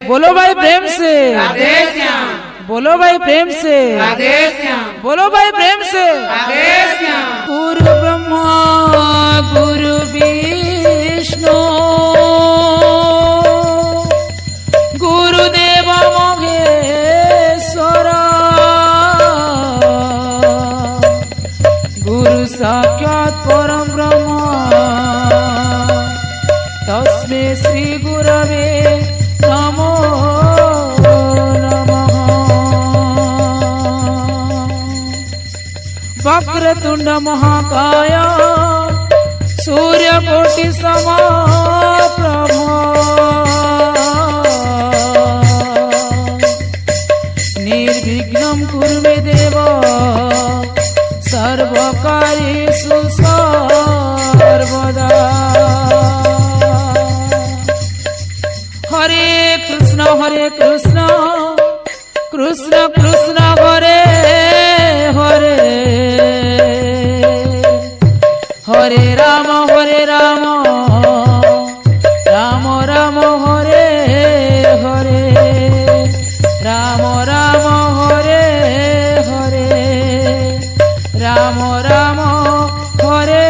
बोलो भाई प्रेम से, राधे श्याम, बोलो भाई प्रेम से, राधे श्याम, बोलो भाई प्रेम से। राधे श्याम। गुरु ब्रह्मा गुरु विष्णु गुरुदेव महेश्वर गुरु साक्षात् परम ब्रह्म तस्मै श्री गुरवे नमो नमः। वक्रतुंड महाकाय सूर्यकोटि समप्रभ निर्विघ्नं कुरु मे देव सर्वकार्येषु सर्वदा। हरे कृष्ण कृष्ण कृष्ण हरे हरे, हरे राम राम राम हरे हरे, राम राम हरे हरे, राम राम हरे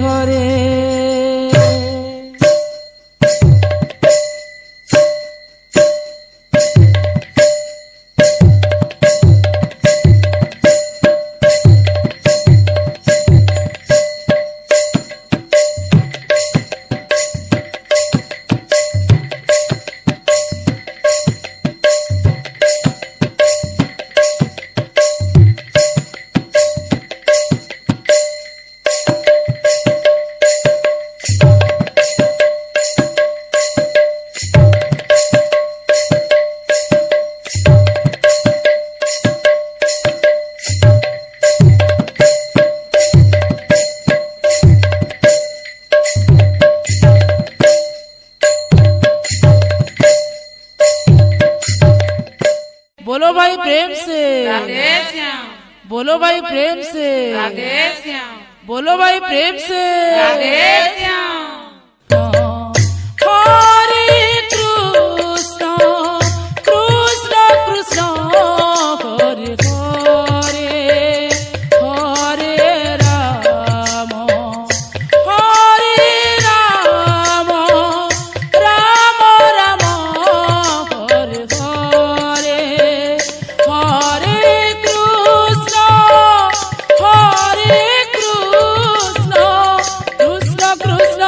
हरे। बोलो भाई प्रेम से, राधे श्याम, बोलो भाई प्रेम से, राधे श्याम, बोलो भाई प्रेम से। राधे श्याम। हरे कृष्ण कृष्ण कृष्ण हरे हरे, हरे राम राम राम हरे हरे, हरे कृष्ण कृष्ण कृष्ण कृष्ण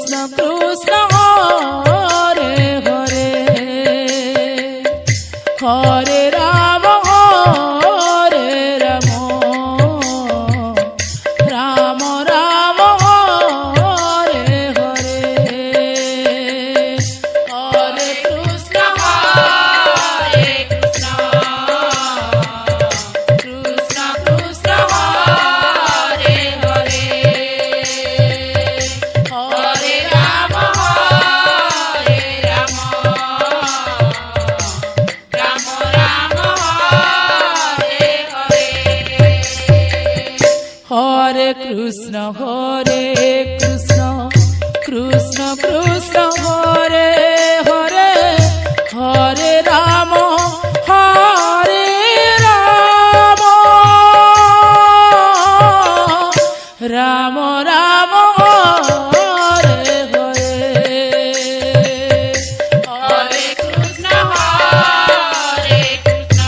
কৃষ্ণ কৃষ্ণ হরে হরে হরে রাম হরে রাম রাম রাম হরে হরে হরে কৃষ্ণ হরে কৃষ্ণ কৃষ্ণ কৃষ্ণ হরে হরে হরে রাম হরে রাম রাম রাম হরে হরে হরে কৃষ্ণ কৃষ্ণ কৃষ্ণ হরে হরে হরে রাম হরে রাম রাম রাম হরে হরে হরে কৃষ্ণ হরে কৃষ্ণ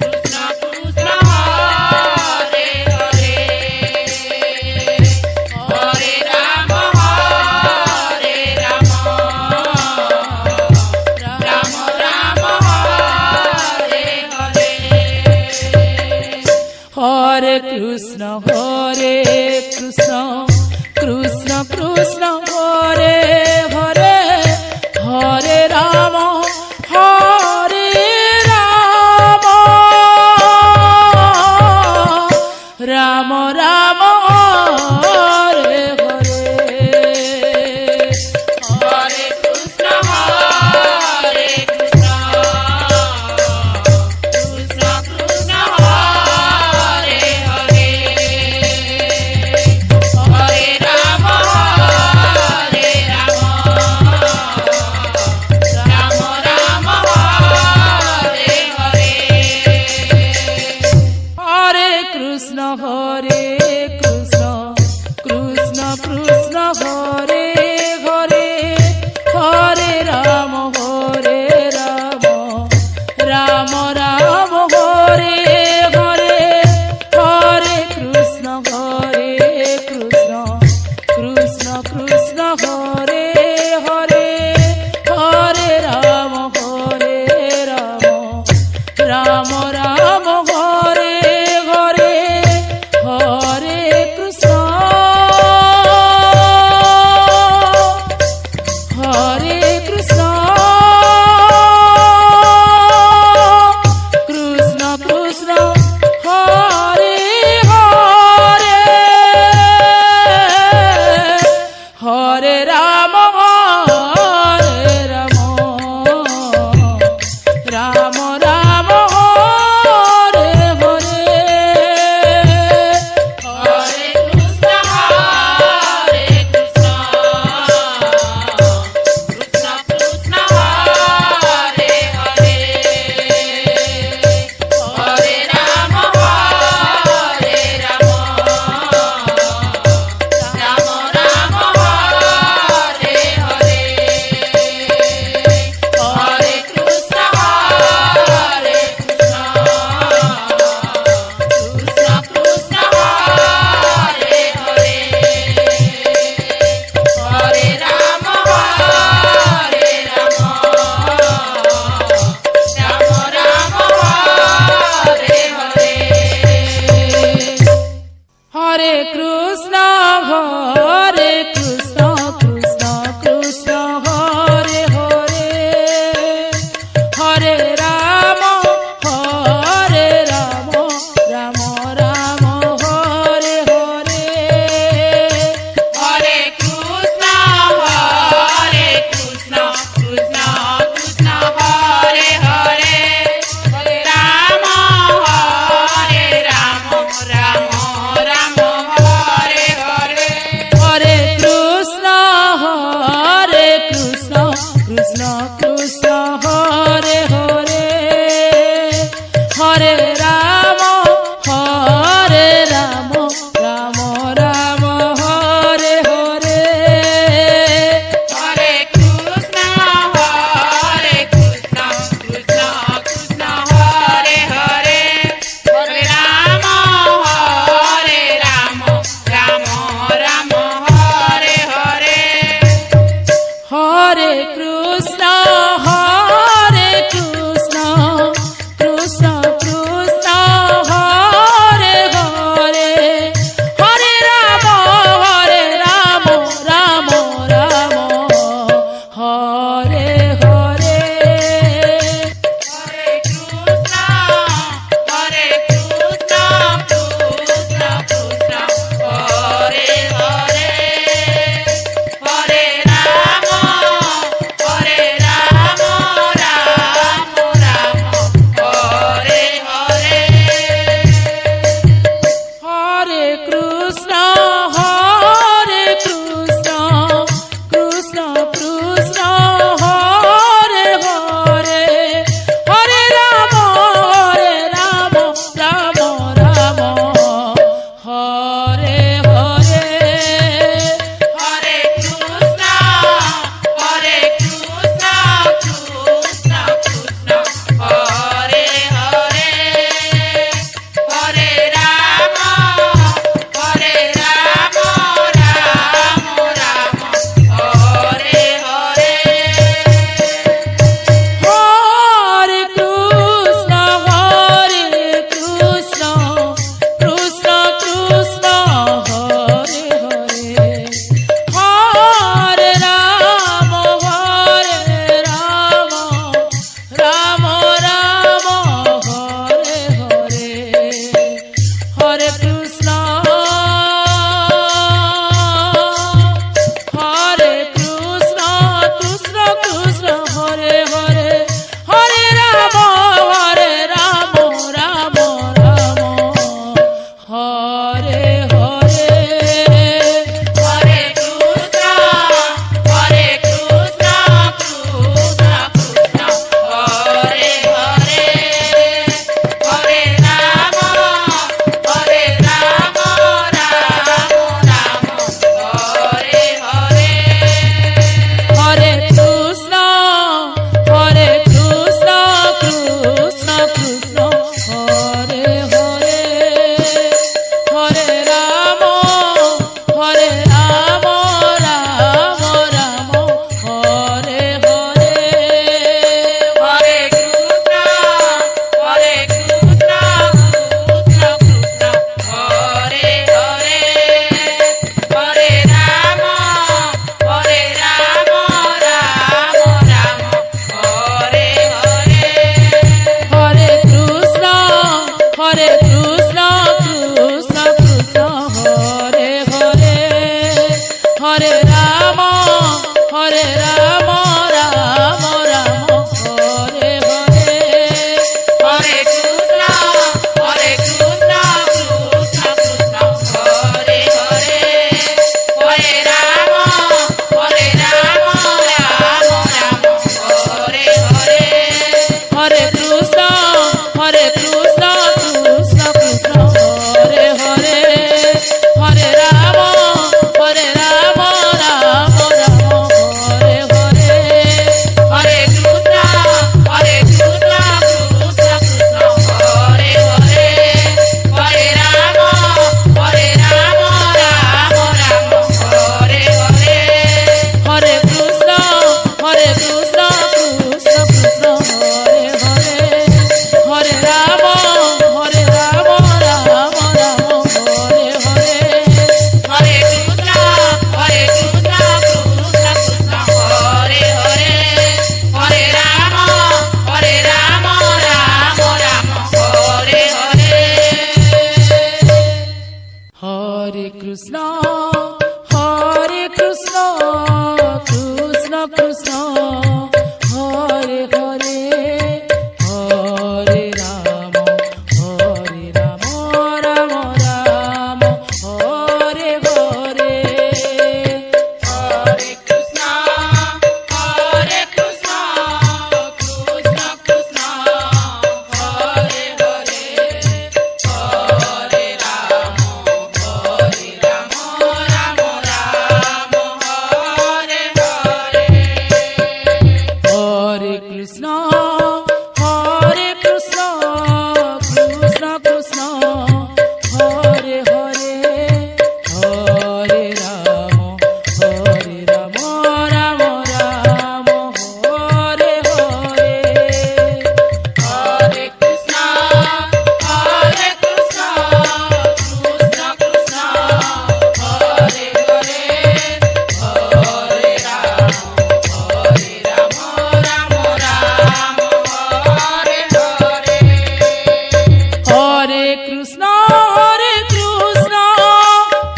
কৃষ্ণ কৃষ্ণ হরে হরে হরে রাম রাম রাম হরে হরে হরে কৃষ্ণ কৃষ্ণ কৃষ্ণ হরে হরে হরে রাম রাম রাম হরে হরে হরে কৃষ্ণ কৃষ্ণ কৃষ্ণ হরে হরে হরে রাম রাম রাম হরে হরে হরে কৃষ্ণ কৃষ্ণ কৃষ্ণ হরে হরে হরে রাম রাম রাম হরে হরে হরে কৃষ্ণ কৃষ্ণ কৃষ্ণ হরে হরে হরে রাম রাম রাম হরে হরে হরে কৃষ্ণ কৃষ্ণ কৃষ্ণ হরে হরে হরে রাম রাম রাম হরে হরে হরে কৃষ্ণ কৃষ্ণ কৃষ্ণ হরে হরে হরে রাম রাম রাম হরে হরে হরে কৃষ্ণ কৃষ্ণ কৃষ্ণ হরে হরে হরে রাম রাম রাম হরে হরে হরে কৃষ্ণ কৃষ্ণ কৃষ্ণ হরে হরে হরে রাম রাম রাম হরে হরে হরে কৃষ্ণ কৃষ্ণ কৃষ্ণ হরে হরে হরে রাম রাম রাম হরে হরে হরে কৃষ্ণ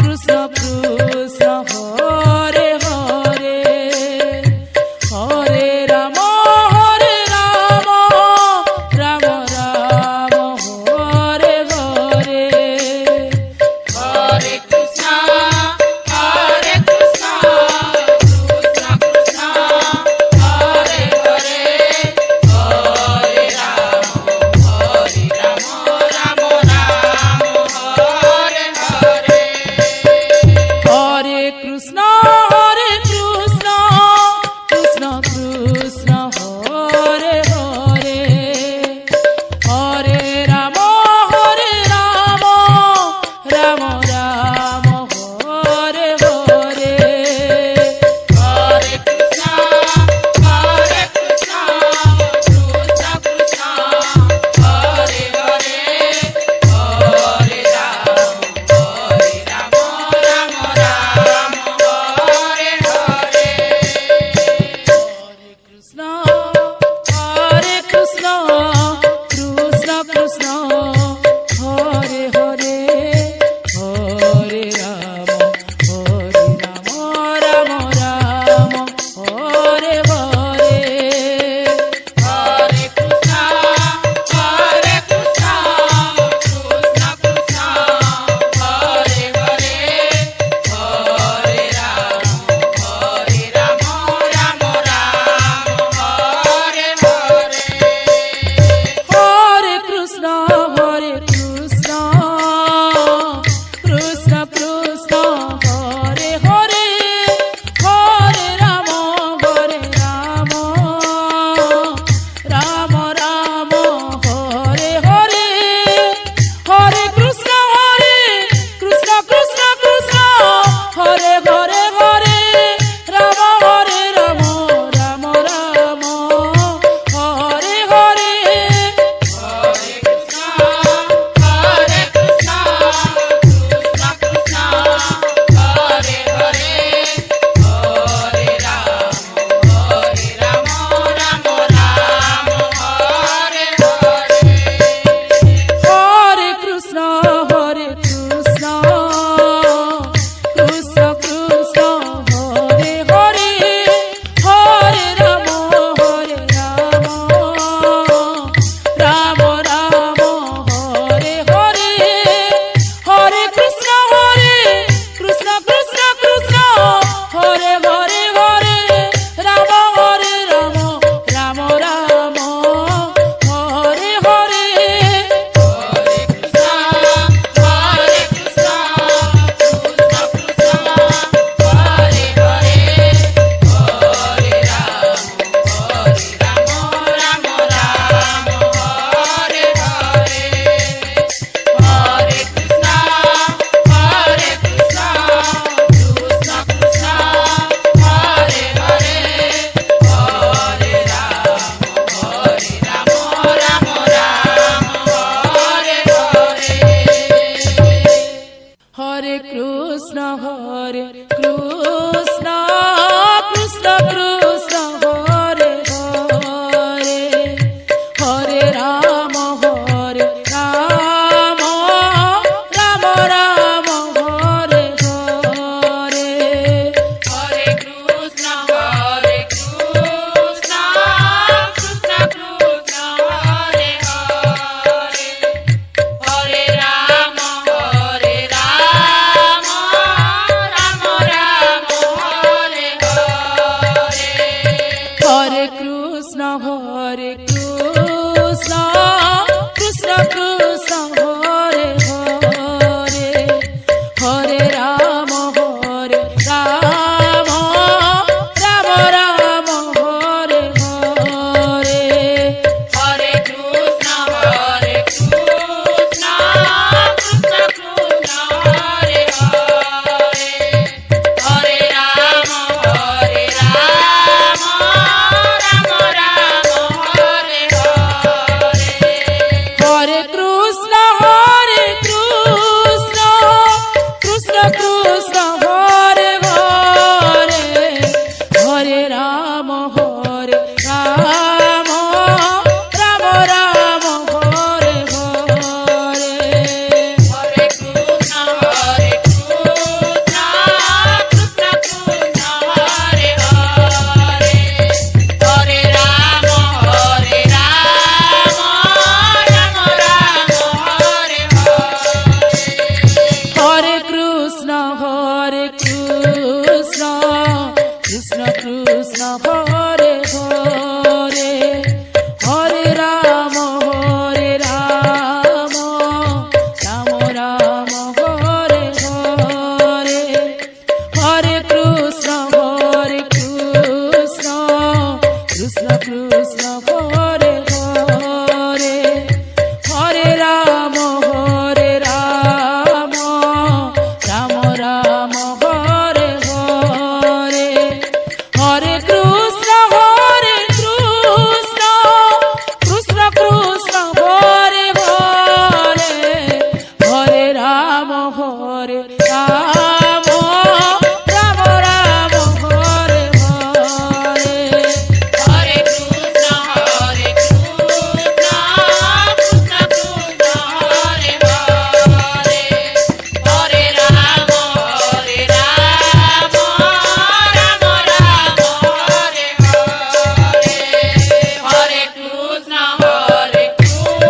কৃষ্ণ কৃষ্ণ হরে হরে হরে রাম রাম রাম হরে হরে হরে কৃষ্ণ কৃষ্ণ কৃষ্ণ কৃষ্ণ হরে হরে হরে রাম রাম রাম হরে হরে হরে কৃষ্ণ কৃষ্ণ কৃষ্ণ হরে হরে হরে রাম রাম রাম হরে হরে হরে কৃষ্ণ কৃষ্ণ কৃষ্ণ কৃষ্ণ হরে হরে হরে রাম রাম রাম হরে হরে কৃষ্ণ হরে হরে হরে রাম রাম রাম হরে হরে হরে কৃষ্ণ কৃষ্ণ কৃষ্ণ হরে হরে হরে রাম রাম রাম হরে হরে হরে কৃষ্ণ কৃষ্ণ কৃষ্ণ হরে হরে হরে রাম রাম রাম হরে হরে হরে কৃষ্ণ কৃষ্ণ কৃষ্ণ হরে হরে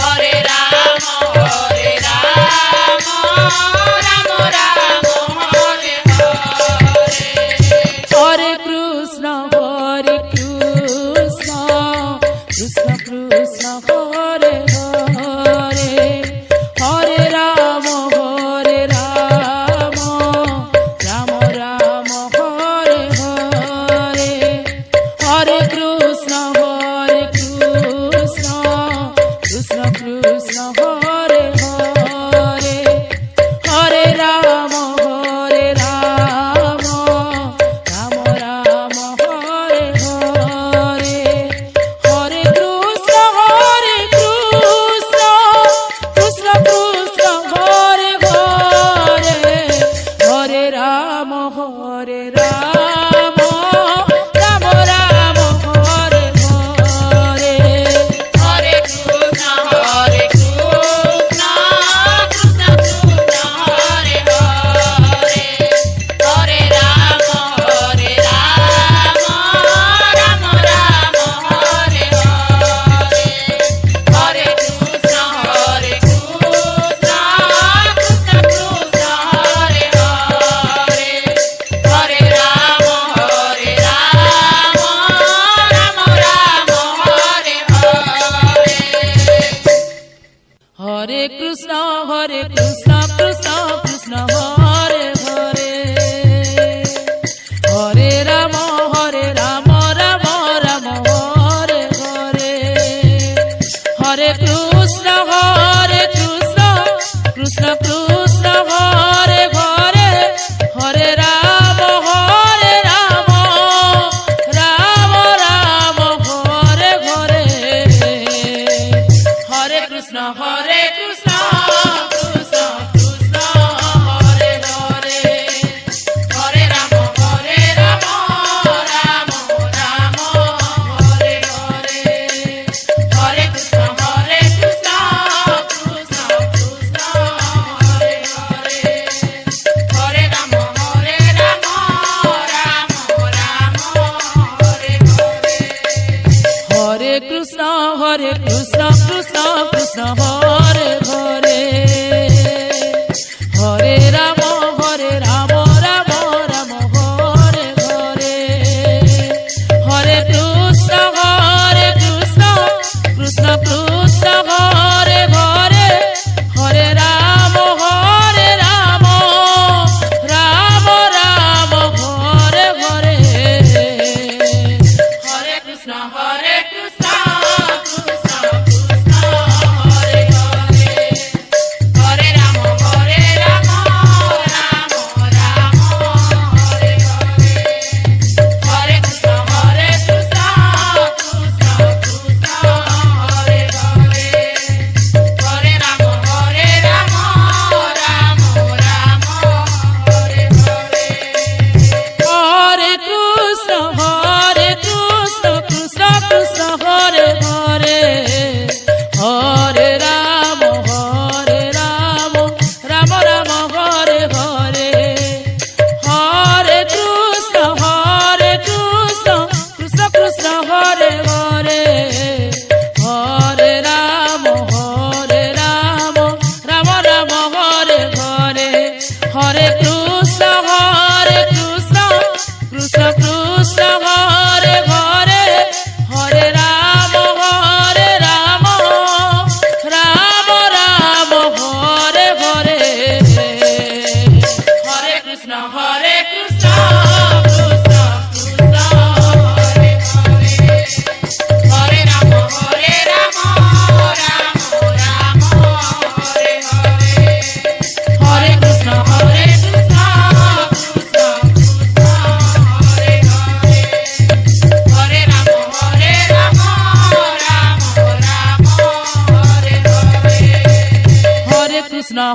হরে রাম রাম রাম হরে হরে হরে কৃষ্ণ কৃষ্ণ কৃষ্ণ হরে হরে হরে রাম রাম রাম হরে হরে হরে কৃষ্ণ কৃষ্ণ কৃষ্ণ হরে হরে হরে রাম রাম রাম হরে হরে হরে কৃষ্ণ কৃষ্ণ কৃষ্ণ হরে হরে হরে রাম রাম রাম হরে হরে হরে কৃষ্ণ কৃষ্ণ কৃষ্ণ হরে হরে হরে রাম রাম রাম হরে হরে হরে কৃষ্ণ কৃষ্ণ কৃষ্ণ হরে হরে হরে রাম রাম হরে হরে হরে কৃষ্ণ কৃষ্ণ কৃষ্ণ হরে হরে হরে রাম রাম রাম হরে হরে হরে কৃষ্ণ কৃষ্ণ কৃষ্ণ হরে হরে হরে রাম রাম রাম হরে হরে হরে কৃষ্ণ কৃষ্ণ কৃষ্ণ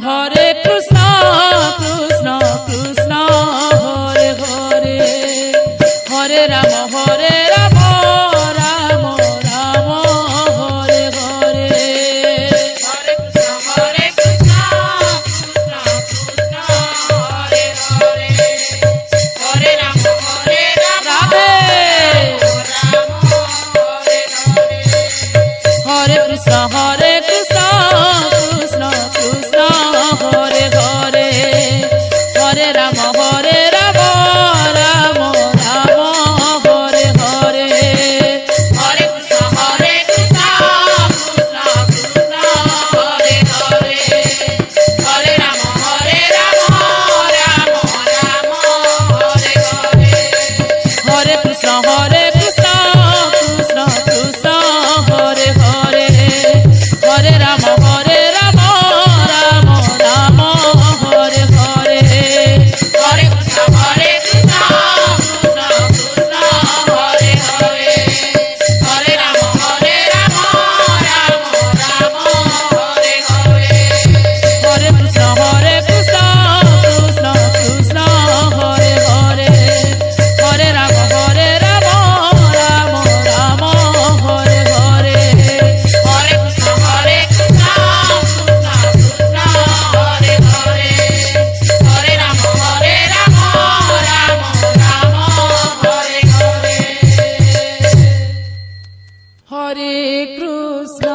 হরে কৃষ্ণ কৃষ্ণ কৃষ্ণ হরে হরে হরে রাম রাম রাম হরে হরে হরে কৃষ্ণ কৃষ্ণ কৃষ্ণ হরে হরে হরে রাম রাধে রাম হরে হরে হরে কৃষ্ণ কৃষ্ণ কৃষ্ণ কৃষ্ণ হরে হরে হরে রাম রাম রাম হরে হরে হরে কৃষ্ণ কৃষ্ণ কৃষ্ণ কৃষ্ণ হরে হরে হরে রাম রাম রাম রাম হরে হরে হরে কৃষ্ণ কৃষ্ণ কৃষ্ণ কৃষ্ণ হরে হরে হরে রাম রাম রাম রাম হরে হরে হরে কৃষ্ণ কৃষ্ণ কৃষ্ণ কৃষ্ণ হরে হরে হরে রাম রাম রাম রাম হরে হরে হরে কৃষ্ণ কৃষ্ণ কৃষ্ণ কৃষ্ণ হরে হরে হরে রাম রাম রাম রাম হরে হরে হরে কৃষ্ণ কৃষ্ণ কৃষ্ণ কৃষ্ণ হরে হরে হরে রাম রাম রাম রাম হরে হরে হরে কৃষ্ণ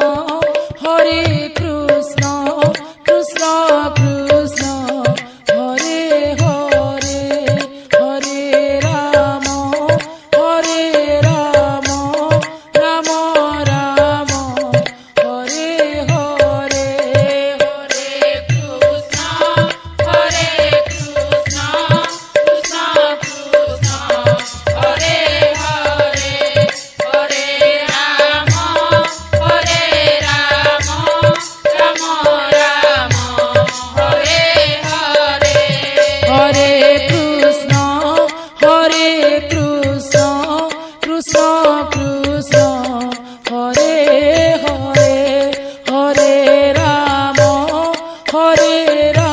কৃষ্ণ কৃষ্ণ কৃষ্ণ হরে হরে হরে রাম রাম রাম রাম হরে হরে হরে কৃষ্ণ কৃষ্ণ কৃষ্ণ কৃষ্ণ হরে হরে হরে রাম রাম রাম হরে হরে হরে কৃষ্ণ কৃষ্ণ কৃষ্ণ কৃষ্ণ হরে হরে হরে রাম